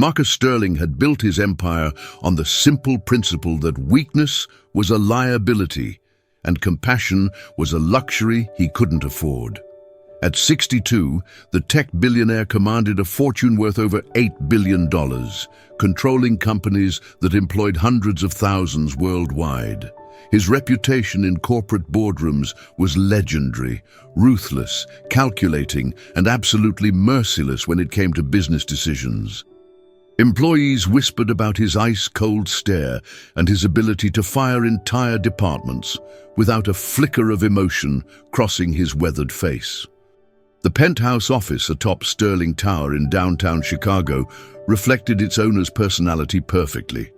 Marcus Sterling had built his empire on the simple principle that weakness was a liability and compassion was a luxury he couldn't afford. At 62, the tech billionaire commanded a fortune worth over $8 billion, controlling companies that employed hundreds of thousands worldwide. His reputation in corporate boardrooms was legendary, ruthless, calculating, and absolutely merciless when it came to business decisions. Employees whispered about his ice-cold stare and his ability to fire entire departments without a flicker of emotion crossing his weathered face. The penthouse office atop Sterling Tower in downtown Chicago reflected its owner's personality perfectly.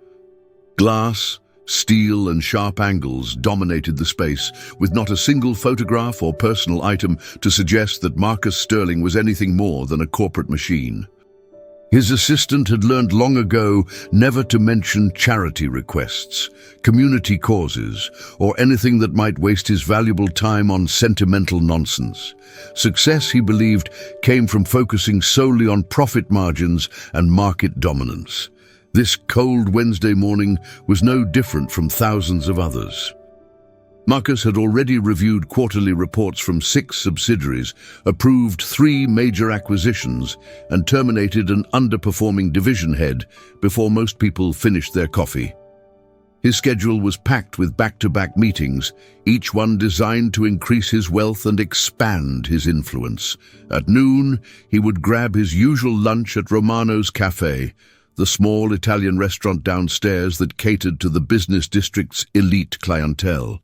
Glass, steel, and sharp angles dominated the space, with not a single photograph or personal item to suggest that Marcus Sterling was anything more than a corporate machine. His assistant had learned long ago never to mention charity requests, community causes, or anything that might waste his valuable time on sentimental nonsense. Success, he believed, came from focusing solely on profit margins and market dominance. This cold Wednesday morning was no different from thousands of others. Marcus had already reviewed quarterly reports from 6 subsidiaries, approved 3 major acquisitions, and terminated an underperforming division head before most people finished their coffee. His schedule was packed with back-to-back meetings, each one designed to increase his wealth and expand his influence. At noon, he would grab his usual lunch at Romano's Cafe, the small Italian restaurant downstairs that catered to the business district's elite clientele.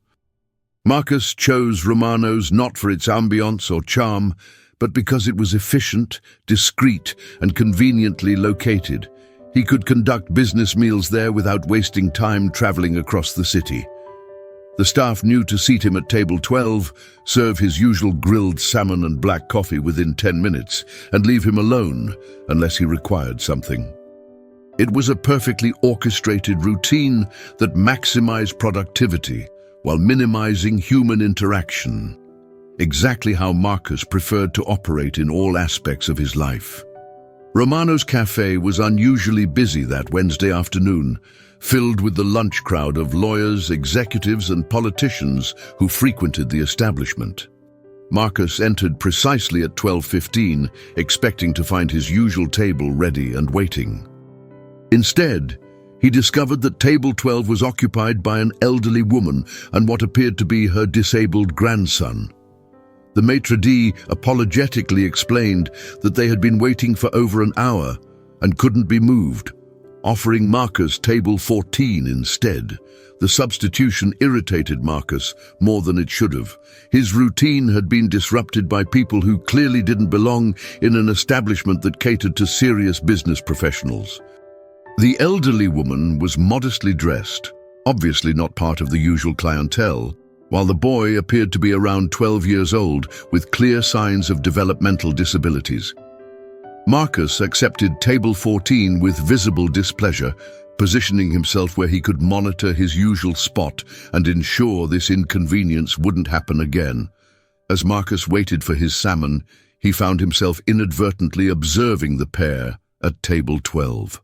Marcus chose Romano's not for its ambiance or charm, but because it was efficient, discreet, and conveniently located. He could conduct business meals there without wasting time traveling across the city. The staff knew to seat him at table 12, serve his usual grilled salmon and black coffee within 10 minutes, and leave him alone unless he required something. It was a perfectly orchestrated routine that maximized productivity while minimizing human interaction, exactly how Marcus preferred to operate in all aspects of his life. Romano's Cafe was unusually busy that Wednesday afternoon, filled with the lunch crowd of lawyers, executives, and politicians who frequented the establishment. Marcus entered precisely at 12:15, expecting to find his usual table ready and waiting. Instead, he discovered that table 12 was occupied by an elderly woman and what appeared to be her disabled grandson. The maitre d' apologetically explained that they had been waiting for over an hour and couldn't be moved, offering Marcus table 14 instead. The substitution irritated Marcus more than it should have. His routine had been disrupted by people who clearly didn't belong in an establishment that catered to serious business professionals. The elderly woman was modestly dressed, obviously not part of the usual clientele, while the boy appeared to be around 12 years old with clear signs of developmental disabilities. Marcus accepted table 14 with visible displeasure, positioning himself where he could monitor his usual spot and ensure this inconvenience wouldn't happen again. As Marcus waited for his salmon, he found himself inadvertently observing the pair at table 12.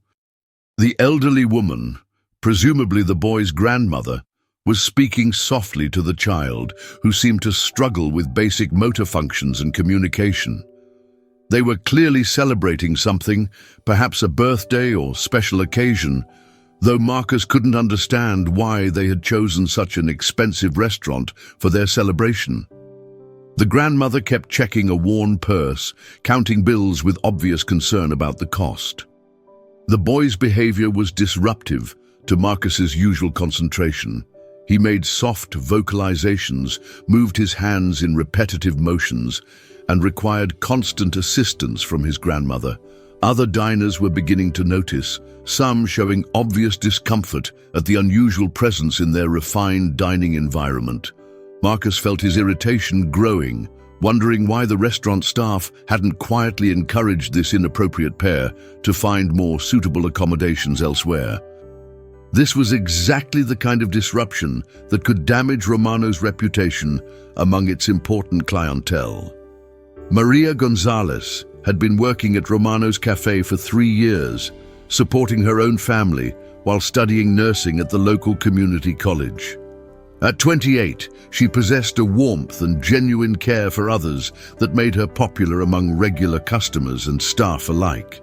The elderly woman, presumably the boy's grandmother, was speaking softly to the child, who seemed to struggle with basic motor functions and communication. They were clearly celebrating something, perhaps a birthday or special occasion, though Marcus couldn't understand why they had chosen such an expensive restaurant for their celebration. The grandmother kept checking a worn purse, counting bills with obvious concern about the cost. The boy's behavior was disruptive to Marcus's usual concentration. He made soft vocalizations, moved his hands in repetitive motions, and required constant assistance from his grandmother. Other diners were beginning to notice, some showing obvious discomfort at the unusual presence in their refined dining environment. Marcus felt his irritation growing, wondering why the restaurant staff hadn't quietly encouraged this inappropriate pair to find more suitable accommodations elsewhere. This was exactly the kind of disruption that could damage Romano's reputation among its important clientele. Maria Gonzalez had been working at Romano's Cafe for 3 years, supporting her own family while studying nursing at the local community college. At 28, she possessed a warmth and genuine care for others that made her popular among regular customers and staff alike.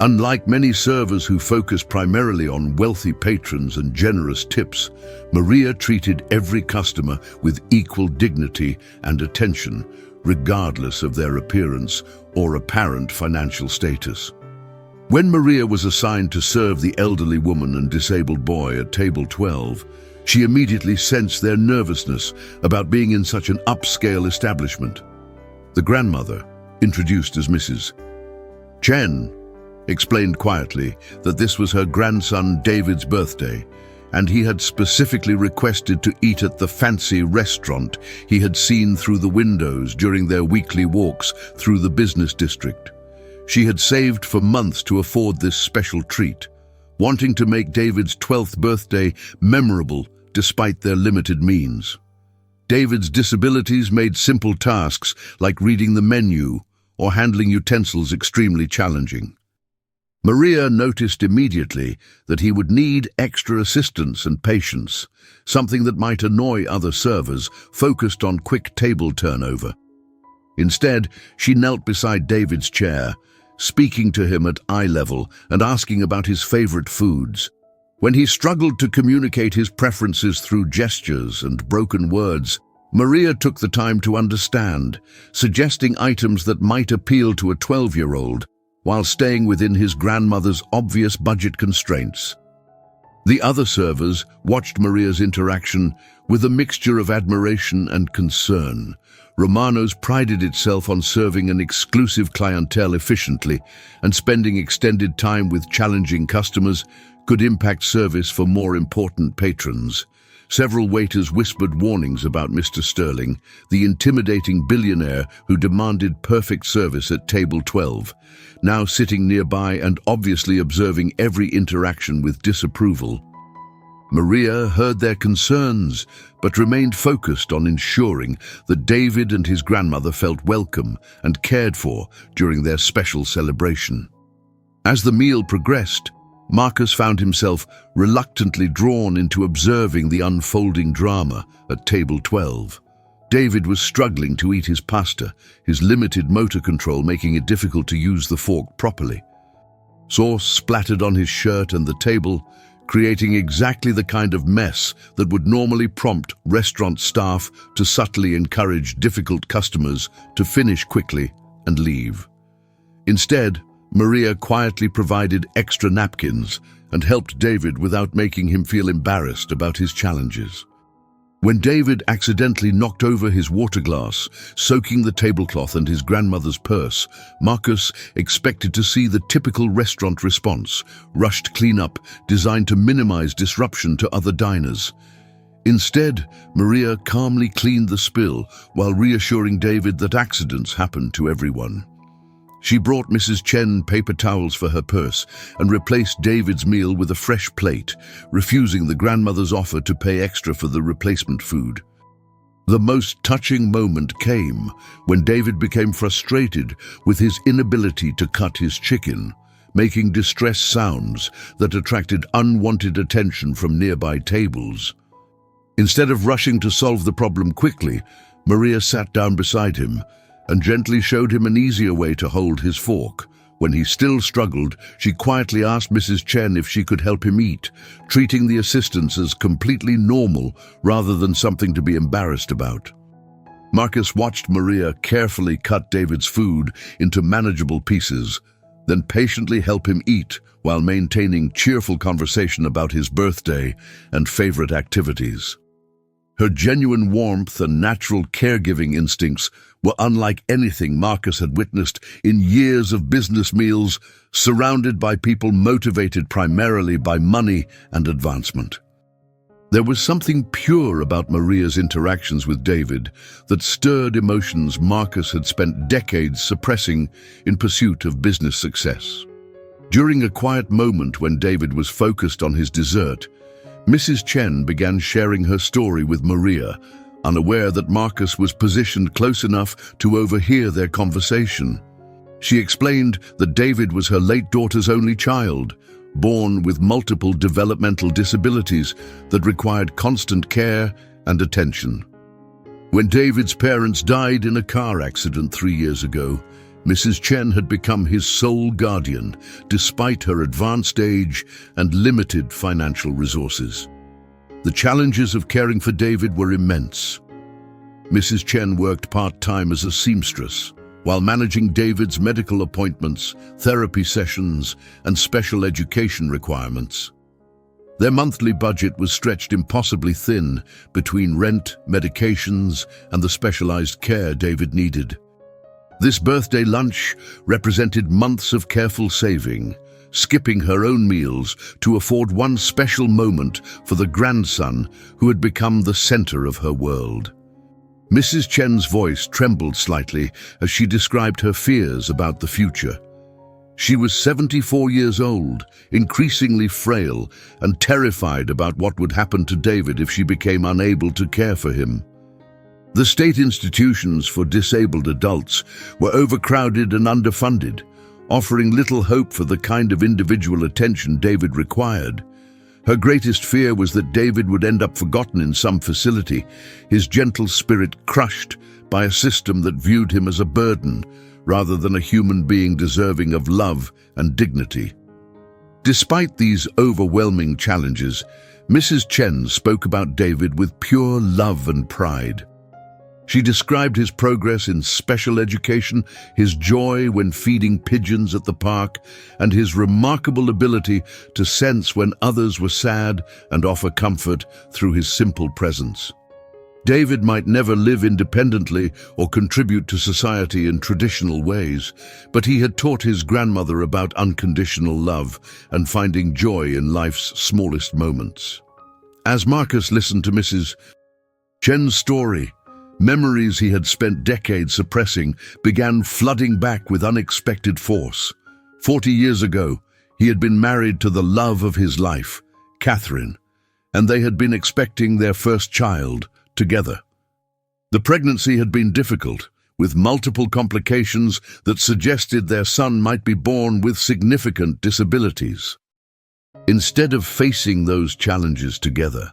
Unlike many servers who focus primarily on wealthy patrons and generous tips, Maria treated every customer with equal dignity and attention, regardless of their appearance or apparent financial status. When Maria was assigned to serve the elderly woman and disabled boy at table 12, she immediately sensed their nervousness about being in such an upscale establishment. The grandmother, introduced as Mrs. Chen, explained quietly that this was her grandson David's birthday, and he had specifically requested to eat at the fancy restaurant he had seen through the windows during their weekly walks through the business district. She had saved for months to afford this special treat, wanting to make David's 12th birthday memorable despite their limited means. David's disabilities made simple tasks like reading the menu or handling utensils extremely challenging. Maria noticed immediately that he would need extra assistance and patience, something that might annoy other servers focused on quick table turnover. Instead, she knelt beside David's chair, speaking to him at eye level and asking about his favorite foods. When he struggled to communicate his preferences through gestures and broken words, Maria took the time to understand, suggesting items that might appeal to a 12-year-old, while staying within his grandmother's obvious budget constraints. The other servers watched Maria's interaction with a mixture of admiration and concern. Romano's prided itself on serving an exclusive clientele efficiently, and spending extended time with challenging customers could impact service for more important patrons. Several waiters whispered warnings about Mr. Sterling, the intimidating billionaire who demanded perfect service at table 12, now sitting nearby and obviously observing every interaction with disapproval. Maria heard their concerns, but remained focused on ensuring that David and his grandmother felt welcome and cared for during their special celebration. As the meal progressed, Marcus found himself reluctantly drawn into observing the unfolding drama at table 12. David was struggling to eat his pasta, his limited motor control making it difficult to use the fork properly. Sauce splattered on his shirt and the table, creating exactly the kind of mess that would normally prompt restaurant staff to subtly encourage difficult customers to finish quickly and leave. Instead, Maria quietly provided extra napkins and helped David without making him feel embarrassed about his challenges. When David accidentally knocked over his water glass, soaking the tablecloth and his grandmother's purse, Marcus expected to see the typical restaurant response, rushed cleanup designed to minimize disruption to other diners. Instead, Maria calmly cleaned the spill while reassuring David that accidents happen to everyone. She brought Mrs. Chen paper towels for her purse and replaced David's meal with a fresh plate, refusing the grandmother's offer to pay extra for the replacement food. The most touching moment came when David became frustrated with his inability to cut his chicken, making distressed sounds that attracted unwanted attention from nearby tables. Instead of rushing to solve the problem quickly, Maria sat down beside him and gently showed him an easier way to hold his fork. When he still struggled, she quietly asked Mrs. Chen if she could help him eat, treating the assistance as completely normal rather than something to be embarrassed about. Marcus watched Maria carefully cut David's food into manageable pieces, then patiently help him eat while maintaining cheerful conversation about his birthday and favorite activities. Her genuine warmth and natural caregiving instincts were unlike anything Marcus had witnessed in years of business meals, surrounded by people motivated primarily by money and advancement. There was something pure about Maria's interactions with David that stirred emotions Marcus had spent decades suppressing in pursuit of business success. During a quiet moment when David was focused on his dessert, Mrs. Chen began sharing her story with Maria, unaware that Marcus was positioned close enough to overhear their conversation. She explained that David was her late daughter's only child, born with multiple developmental disabilities that required constant care and attention. When David's parents died in a car accident 3 years ago, Mrs. Chen had become his sole guardian, despite her advanced age and limited financial resources. The challenges of caring for David were immense. Mrs. Chen worked part-time as a seamstress, while managing David's medical appointments, therapy sessions, and special education requirements. Their monthly budget was stretched impossibly thin between rent, medications, and the specialized care David needed. This birthday lunch represented months of careful saving, skipping her own meals to afford one special moment for the grandson who had become the center of her world. Mrs. Chen's voice trembled slightly as she described her fears about the future. She was 74 years old, increasingly frail, and terrified about what would happen to David if she became unable to care for him. The state institutions for disabled adults were overcrowded and underfunded, offering little hope for the kind of individual attention David required. Her greatest fear was that David would end up forgotten in some facility, his gentle spirit crushed by a system that viewed him as a burden, rather than a human being deserving of love and dignity. Despite these overwhelming challenges, Mrs. Chen spoke about David with pure love and pride. She described his progress in special education, his joy when feeding pigeons at the park, and his remarkable ability to sense when others were sad and offer comfort through his simple presence. David might never live independently or contribute to society in traditional ways, but he had taught his grandmother about unconditional love and finding joy in life's smallest moments. As Marcus listened to Mrs. Chen's story, memories he had spent decades suppressing began flooding back with unexpected force. 40 years ago, he had been married to the love of his life, Catherine, and they had been expecting their first child together. The pregnancy had been difficult, with multiple complications that suggested their son might be born with significant disabilities. Instead of facing those challenges together,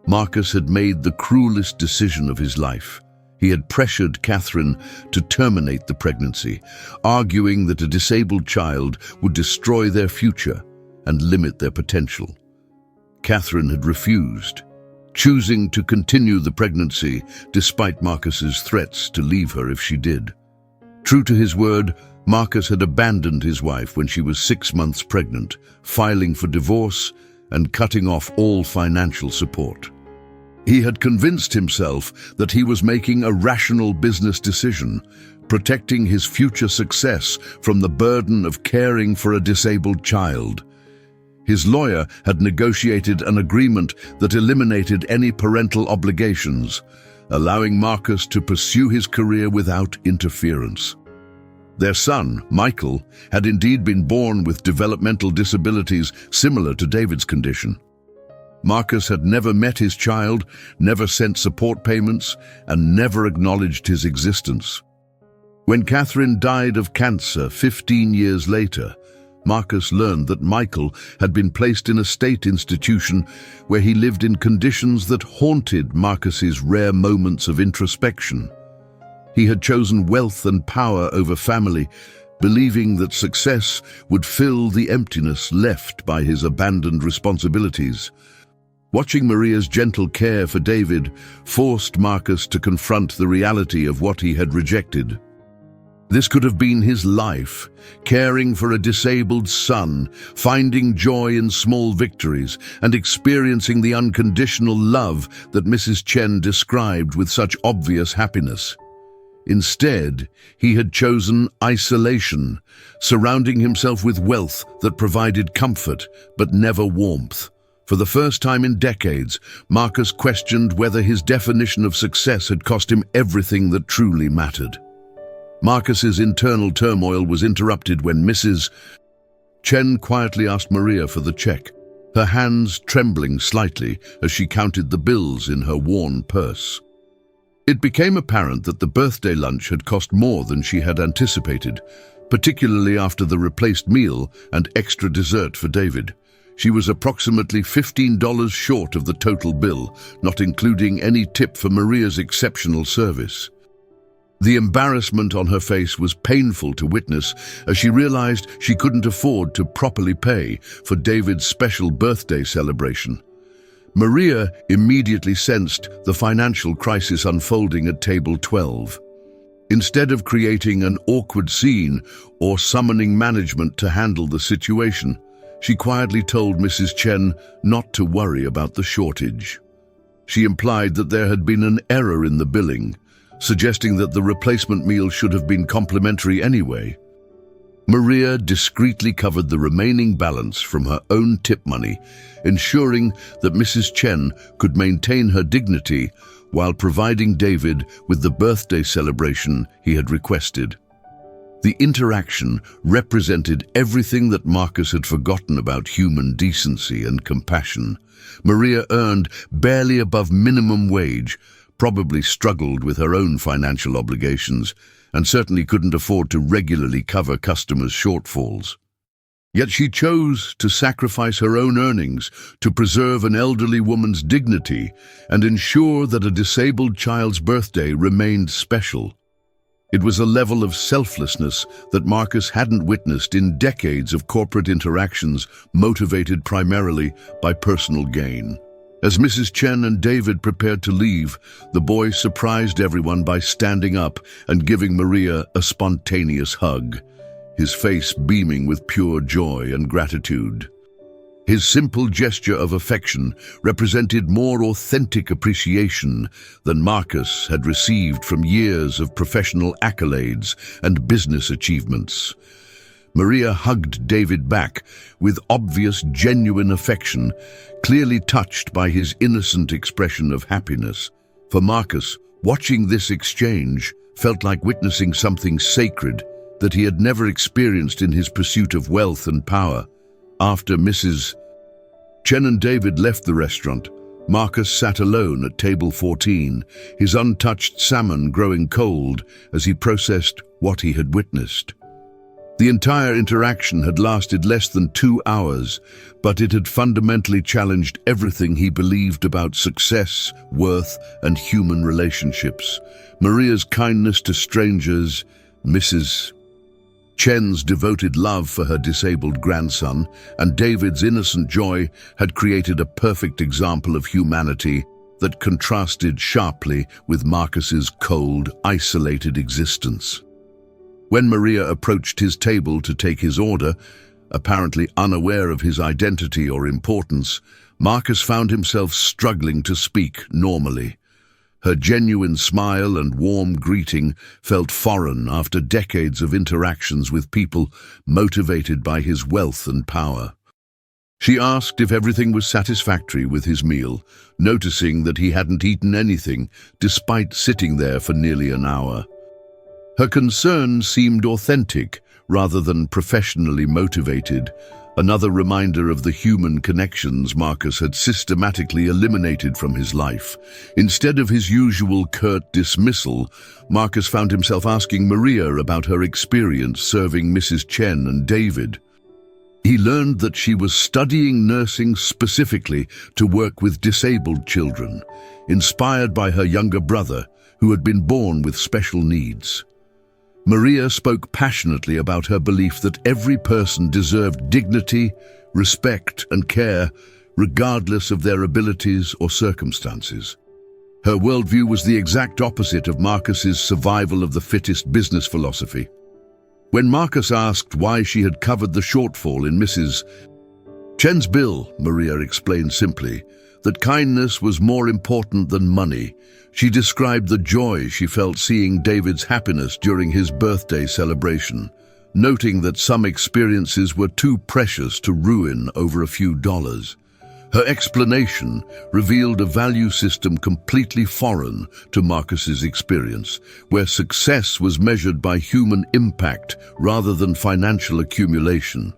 Marcus had made the cruelest decision of his life. He had pressured Catherine to terminate the pregnancy, arguing that a disabled child would destroy their future and limit their potential. Catherine had refused, choosing to continue the pregnancy despite Marcus's threats to leave her if she did. True to his word, Marcus had abandoned his wife when she was 6 months pregnant, filing for divorce and cutting off all financial support. He had convinced himself that he was making a rational business decision, protecting his future success from the burden of caring for a disabled child. His lawyer had negotiated an agreement that eliminated any parental obligations, allowing Marcus to pursue his career without interference. Their son, Michael, had indeed been born with developmental disabilities similar to David's condition. Marcus had never met his child, never sent support payments, and never acknowledged his existence. When Catherine died of cancer 15 years later, Marcus learned that Michael had been placed in a state institution where he lived in conditions that haunted Marcus's rare moments of introspection. He had chosen wealth and power over family, believing that success would fill the emptiness left by his abandoned responsibilities. Watching Maria's gentle care for David forced Marcus to confront the reality of what he had rejected. This could have been his life, caring for a disabled son, finding joy in small victories, and experiencing the unconditional love that Mrs. Chen described with such obvious happiness. Instead, he had chosen isolation, surrounding himself with wealth that provided comfort but never warmth. For the first time in decades, Marcus questioned whether his definition of success had cost him everything that truly mattered. Marcus's internal turmoil was interrupted when Mrs. Chen quietly asked Maria for the check, her hands trembling slightly as she counted the bills in her worn purse. It became apparent that the birthday lunch had cost more than she had anticipated, particularly after the replaced meal and extra dessert for David. She was approximately $15 short of the total bill, not including any tip for Maria's exceptional service. The embarrassment on her face was painful to witness as she realized she couldn't afford to properly pay for David's special birthday celebration. Maria immediately sensed the financial crisis unfolding at table 12. Instead of creating an awkward scene or summoning management to handle the situation, she quietly told Mrs. Chen not to worry about the shortage. She implied that there had been an error in the billing, suggesting that the replacement meal should have been complimentary anyway. Maria discreetly covered the remaining balance from her own tip money, ensuring that Mrs. Chen could maintain her dignity while providing David with the birthday celebration he had requested. The interaction represented everything that Marcus had forgotten about human decency and compassion. Maria earned barely above minimum wage, probably struggled with her own financial obligations, and certainly couldn't afford to regularly cover customers' shortfalls. Yet she chose to sacrifice her own earnings to preserve an elderly woman's dignity and ensure that a disabled child's birthday remained special. It was a level of selflessness that Marcus hadn't witnessed in decades of corporate interactions motivated primarily by personal gain. As Mrs. Chen and David prepared to leave, the boy surprised everyone by standing up and giving Maria a spontaneous hug, his face beaming with pure joy and gratitude. His simple gesture of affection represented more authentic appreciation than Marcus had received from years of professional accolades and business achievements. Maria hugged David back with obvious, genuine affection, clearly touched by his innocent expression of happiness. For Marcus, watching this exchange felt like witnessing something sacred that he had never experienced in his pursuit of wealth and power. After Mrs. Chen and David left the restaurant, Marcus sat alone at table 14, his untouched salmon growing cold as he processed what he had witnessed. The entire interaction had lasted less than 2 hours, but it had fundamentally challenged everything he believed about success, worth, and human relationships. Maria's kindness to strangers, Mrs. Chen's devoted love for her disabled grandson, and David's innocent joy had created a perfect example of humanity that contrasted sharply with Marcus's cold, isolated existence. When Maria approached his table to take his order, apparently unaware of his identity or importance, Marcus found himself struggling to speak normally. Her genuine smile and warm greeting felt foreign after decades of interactions with people motivated by his wealth and power. She asked if everything was satisfactory with his meal, noticing that he hadn't eaten anything despite sitting there for nearly an hour. Her concern seemed authentic rather than professionally motivated, another reminder of the human connections Marcus had systematically eliminated from his life. Instead of his usual curt dismissal, Marcus found himself asking Maria about her experience serving Mrs. Chen and David. He learned that she was studying nursing specifically to work with disabled children, inspired by her younger brother, who had been born with special needs. Maria spoke passionately about her belief that every person deserved dignity, respect, and care, regardless of their abilities or circumstances. Her worldview was the exact opposite of Marcus's survival of the fittest business philosophy. When Marcus asked why she had covered the shortfall in Mrs. Chen's bill, Maria explained simply that kindness was more important than money. She described the joy she felt seeing David's happiness during his birthday celebration, noting that some experiences were too precious to ruin over a few dollars. Her explanation revealed a value system completely foreign to Marcus's experience, where success was measured by human impact rather than financial accumulation.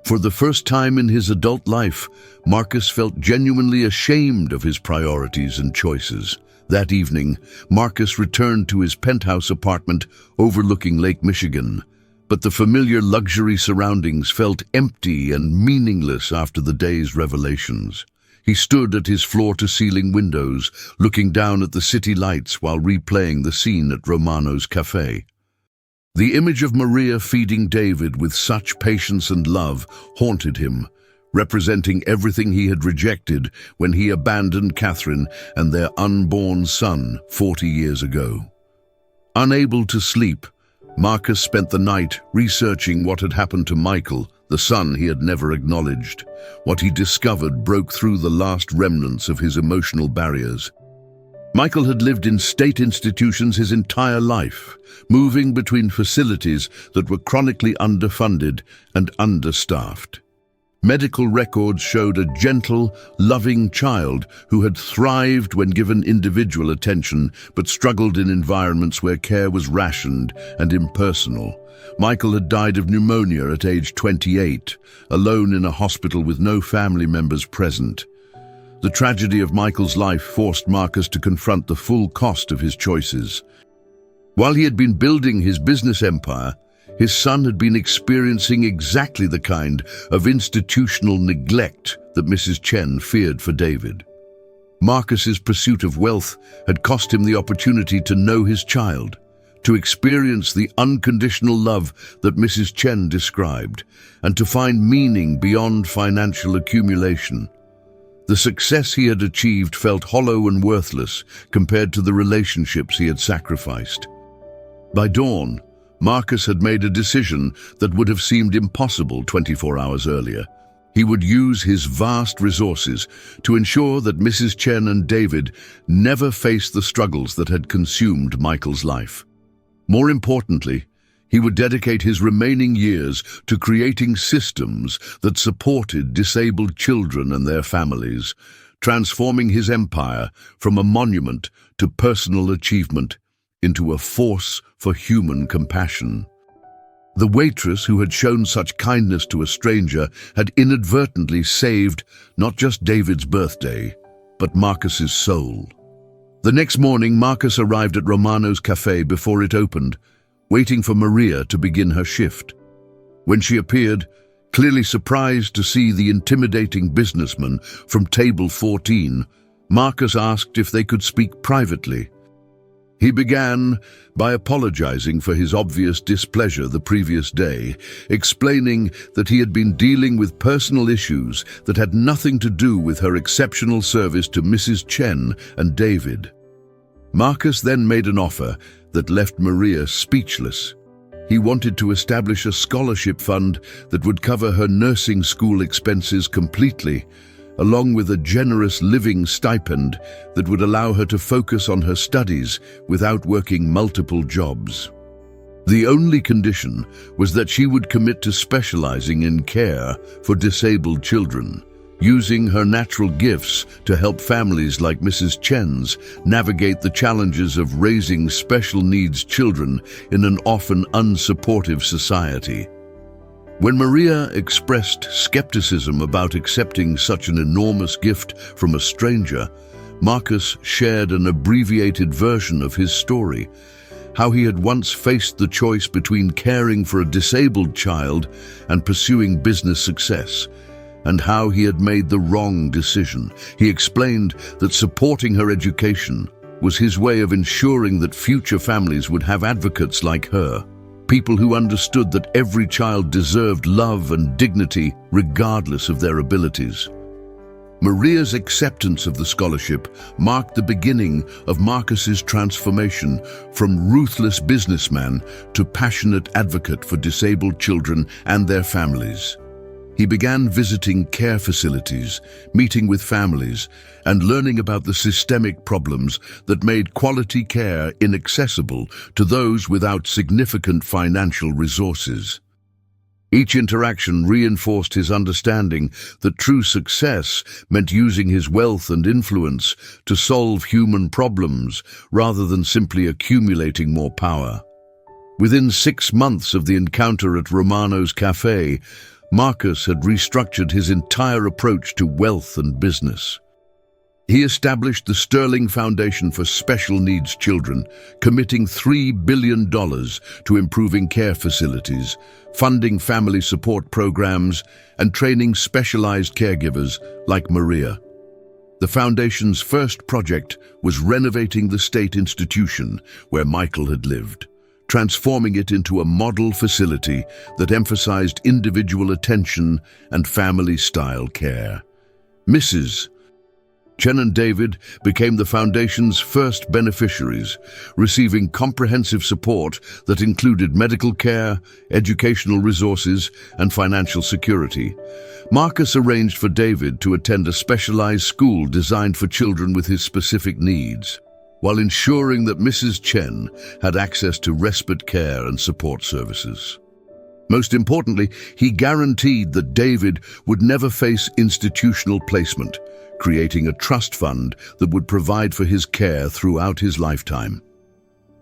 For the first time in his adult life, Marcus felt genuinely ashamed of his priorities and choices. That evening, Marcus returned to his penthouse apartment overlooking Lake Michigan, But the familiar luxury surroundings felt empty and meaningless after the day's revelations. He stood at his floor-to-ceiling windows, looking down at the city lights while replaying the scene at Romano's cafe. The image of Maria feeding David with such patience and love haunted him, representing everything he had rejected when he abandoned Catherine and their unborn son 40 years ago. Unable to sleep, Marcus spent the night researching what had happened to Michael, the son he had never acknowledged. What he discovered broke through the last remnants of his emotional barriers. Michael had lived in state institutions his entire life, moving between facilities that were chronically underfunded and understaffed. Medical records showed a gentle, loving child who had thrived when given individual attention but struggled in environments where care was rationed and impersonal. Michael had died of pneumonia at age 28, alone in a hospital with no family members present. The tragedy of Michael's life forced Marcus to confront the full cost of his choices. While he had been building his business empire, his son had been experiencing exactly the kind of institutional neglect that Mrs. Chen feared for David. Marcus's pursuit of wealth had cost him the opportunity to know his child, to experience the unconditional love that Mrs. Chen described, and to find meaning beyond financial accumulation. The success he had achieved felt hollow and worthless compared to the relationships he had sacrificed. By dawn, Marcus had made a decision that would have seemed impossible 24 hours earlier. He would use his vast resources to ensure that Mrs. Chen and David never faced the struggles that had consumed Michael's life. More importantly, he would dedicate his remaining years to creating systems that supported disabled children and their families, transforming his empire from a monument to personal achievement into a force for human compassion. The waitress who had shown such kindness to a stranger had inadvertently saved not just David's birthday, but Marcus's soul. The next morning, Marcus arrived at Romano's cafe before it opened, waiting for Maria to begin her shift. When she appeared, clearly surprised to see the intimidating businessman from table 14, Marcus asked if they could speak privately. He began by apologizing for his obvious displeasure the previous day, explaining that he had been dealing with personal issues that had nothing to do with her exceptional service to Mrs. Chen and David. Marcus then made an offer that left Maria speechless. He wanted to establish a scholarship fund that would cover her nursing school expenses completely, along with a generous living stipend that would allow her to focus on her studies without working multiple jobs. The only condition was that she would commit to specializing in care for disabled children, using her natural gifts to help families like Mrs. Chen's navigate the challenges of raising special needs children in an often unsupportive society. When Maria expressed skepticism about accepting such an enormous gift from a stranger, Marcus shared an abbreviated version of his story, how he had once faced the choice between caring for a disabled child and pursuing business success, and how he had made the wrong decision. He explained that supporting her education was his way of ensuring that future families would have advocates like her, people who understood that every child deserved love and dignity regardless of their abilities. Maria's acceptance of the scholarship marked the beginning of Marcus's transformation from ruthless businessman to passionate advocate for disabled children and their families. He began visiting care facilities, meeting with families, and learning about the systemic problems that made quality care inaccessible to those without significant financial resources. Each interaction reinforced his understanding that true success meant using his wealth and influence to solve human problems rather than simply accumulating more power. Within 6 months of the encounter at Romano's cafe, Marcus had restructured his entire approach to wealth and business. He established the Sterling Foundation for Special Needs Children, committing $3 billion to improving care facilities, funding family support programs, and training specialized caregivers like Maria. The Foundation's first project was renovating the state institution where Michael had lived, transforming it into a model facility that emphasized individual attention and family-style care. Mrs. Chen and David became the Foundation's first beneficiaries, receiving comprehensive support that included medical care, educational resources, and financial security. Marcus arranged for David to attend a specialized school designed for children with his specific needs, while ensuring that Mrs. Chen had access to respite care and support services. Most importantly, he guaranteed that David would never face institutional placement, creating a trust fund that would provide for his care throughout his lifetime.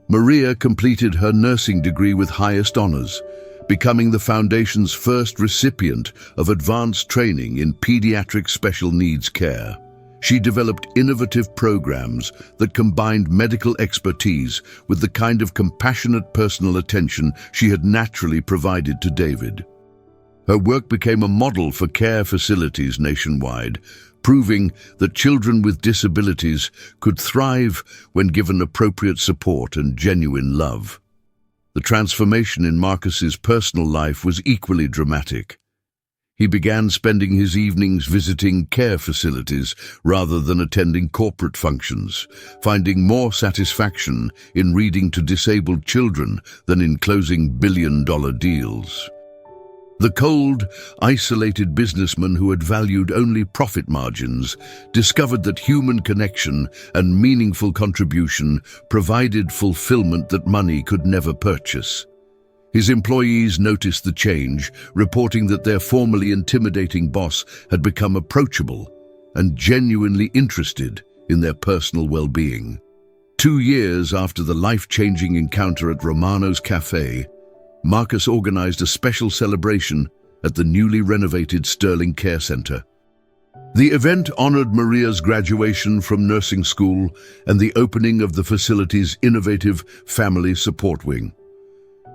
Maria completed her nursing degree with highest honors, becoming the Foundation's first recipient of advanced training in pediatric special needs care. She developed innovative programs that combined medical expertise with the kind of compassionate personal attention she had naturally provided to David. Her work became a model for care facilities nationwide, proving that children with disabilities could thrive when given appropriate support and genuine love. The transformation in Marcus's personal life was equally dramatic. He began spending his evenings visiting care facilities rather than attending corporate functions, finding more satisfaction in reading to disabled children than in closing billion-dollar deals. The cold, isolated businessman who had valued only profit margins discovered that human connection and meaningful contribution provided fulfillment that money could never purchase. His employees noticed the change, reporting that their formerly intimidating boss had become approachable and genuinely interested in their personal well-being. 2 years after the life-changing encounter at Romano's Cafe, Marcus organized a special celebration at the newly renovated Sterling Care Center. The event honored Maria's graduation from nursing school and the opening of the facility's innovative family support wing.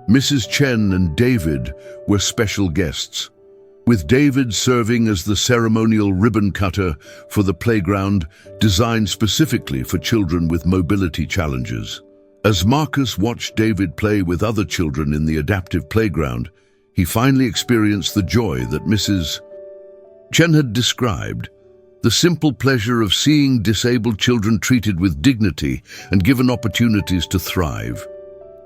Mrs. Chen and David were special guests, with David serving as the ceremonial ribbon cutter for the playground designed specifically for children with mobility challenges. As Marcus watched David play with other children in the adaptive playground, he finally experienced the joy that Mrs. Chen had described, the simple pleasure of seeing disabled children treated with dignity and given opportunities to thrive.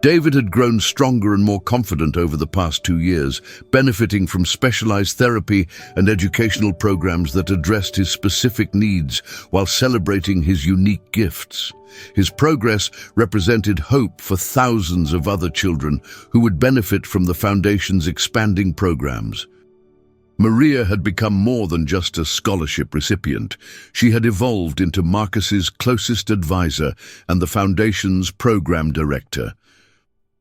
David had grown stronger and more confident over the past 2 years, benefiting from specialized therapy and educational programs that addressed his specific needs while celebrating his unique gifts. His progress represented hope for thousands of other children who would benefit from the Foundation's expanding programs. Maria had become more than just a scholarship recipient. She had evolved into Marcus's closest advisor and the Foundation's program director.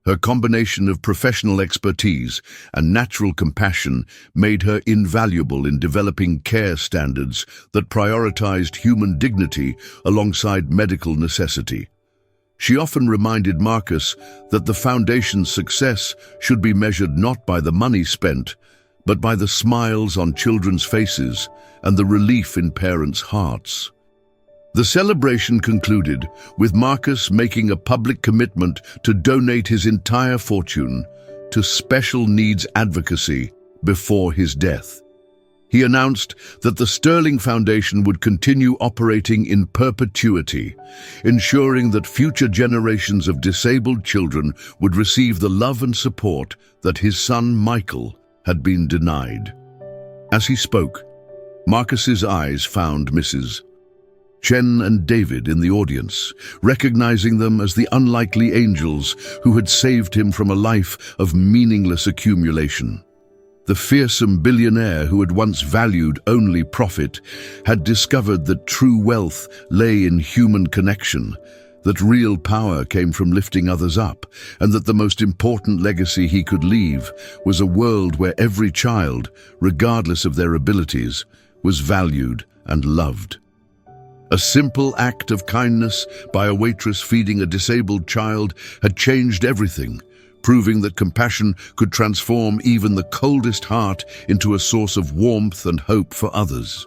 Her combination of professional expertise and natural compassion made her invaluable in developing care standards that prioritized human dignity alongside medical necessity. She often reminded Marcus that the Foundation's success should be measured not by the money spent, but by the smiles on children's faces and the relief in parents' hearts. The celebration concluded with Marcus making a public commitment to donate his entire fortune to special needs advocacy before his death. He announced that the Sterling Foundation would continue operating in perpetuity, ensuring that future generations of disabled children would receive the love and support that his son Michael had been denied. As he spoke, Marcus's eyes found Mrs. Chen and David in the audience, recognizing them as the unlikely angels who had saved him from a life of meaningless accumulation. The fearsome billionaire who had once valued only profit had discovered that true wealth lay in human connection, that real power came from lifting others up, and that the most important legacy he could leave was a world where every child, regardless of their abilities, was valued and loved. A simple act of kindness by a waitress feeding a disabled child had changed everything, proving that compassion could transform even the coldest heart into a source of warmth and hope for others.